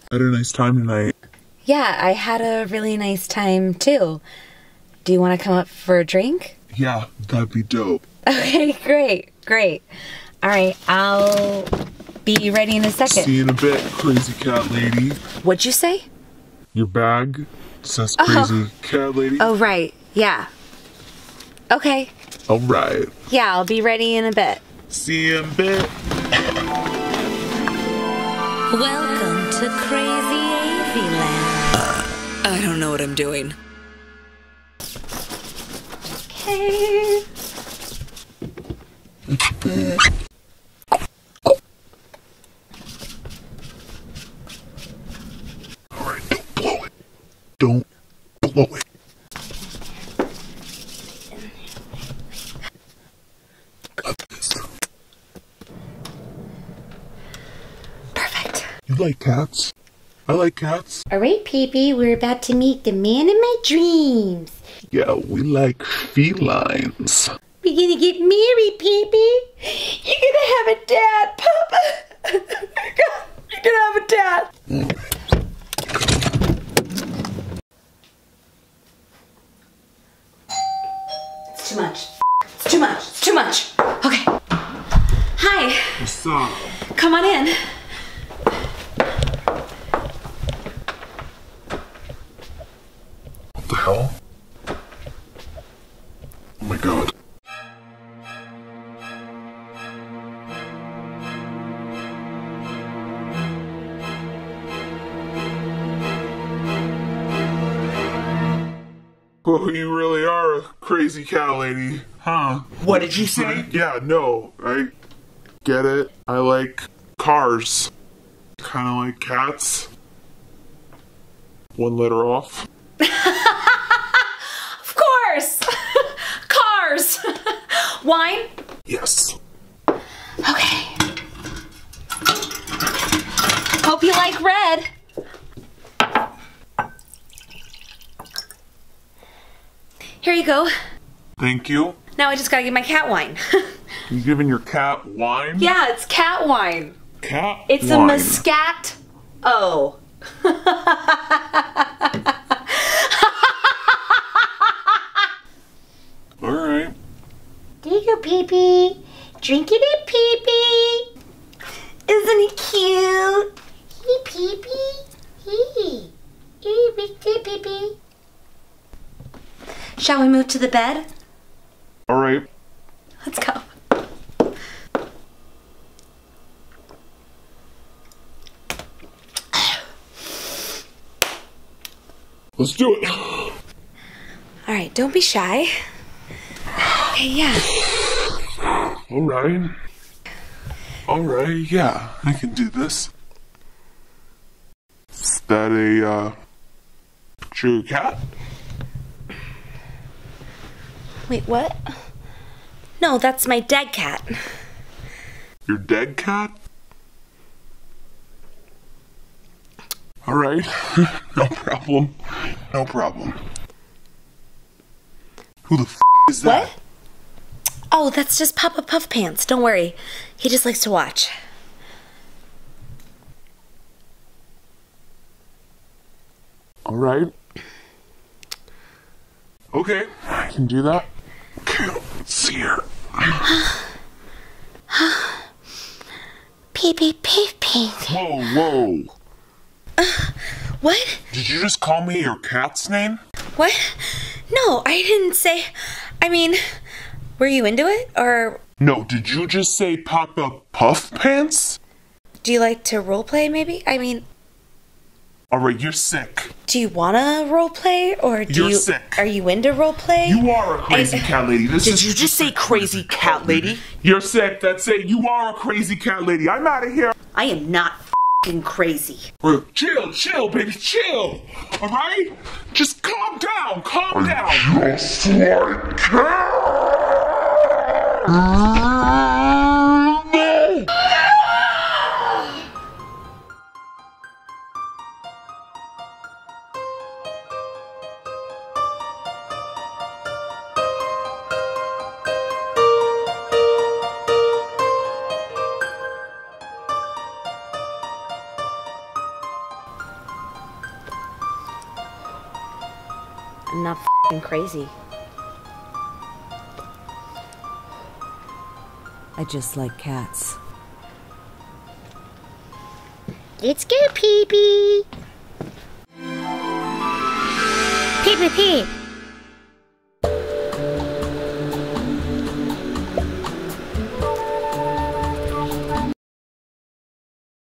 Had a nice time tonight. Yeah, I had a really nice time too. Do you want to come up for a drink? Yeah, that'd be dope. Okay, great. All right, I'll be ready in a second. See you in a bit, crazy cat lady. What'd you say? Your bag says crazy cat lady. Oh, right. Yeah. Okay. All right. Yeah, I'll be ready in a bit. See you in a bit. Welcome to Crazy Avey Land. I don't know what I'm doing. Okay. Alright, don't blow it. Don't blow it. Perfect. You like cats? I like cats. All right, Pee-Pee, we're about to meet the man of my dreams. Yeah, we like felines. We're gonna get married, Pee-Pee. You're gonna have a dad, Papa. You're gonna have a dad. It's too much. It's too much. It's too much. Okay. Hi. What's up? Come on in. What the hell? Oh my god. Well, you really are a crazy cat lady, huh? What did you say? Yeah, no, I get it. I like cars. Kinda like cats. 1 letter off. Of course. Cars. Wine? Yes. Okay. Hope you like red. Here you go. Thank you. Now I just gotta get my cat wine. You giving your cat wine? Yeah, it's cat wine. Cat It's wine. a Muscat. Oh. Alright. There you go, Pee-Pee. Drink it in, Pee-Pee. Isn't he cute? Hey, Pee-Pee. Hey. Hey, big day, Pee-Pee. Shall we move to the bed? Alright. Let's go. Let's do it. All right, don't be shy. Okay, yeah. Alright. Alright, yeah, I can do this. Is that a, true cat? Wait, what? No, that's my dead cat. Your dead cat? Alright, no problem. No problem. Who the f is that? What? Oh, that's just Papa Puff Pants. Don't worry. He just likes to watch. Alright. Okay, I can do that. Okay, let's see here. Pee-Pee, Pee-Pee. Whoa, whoa. What? Did you just call me your cat's name? What? No, I didn't say... I mean, were you into it? Or No, did you just say Papa Puff Pants? do you like to roleplay, maybe? I mean, Alright, you're sick. do you want to roleplay? Or do You're you... sick. Are you into roleplay? You are a crazy cat lady. This Did is you just say crazy cat lady? You're sick. That's it. You are a crazy cat lady. I'm out of here. I am not f***ing crazy. Chill, baby, chill. All right? Just calm down. Calm down. Just like I'm not f***ing crazy. I just like cats. Let's go, Pee-Pee. Pee-Pee.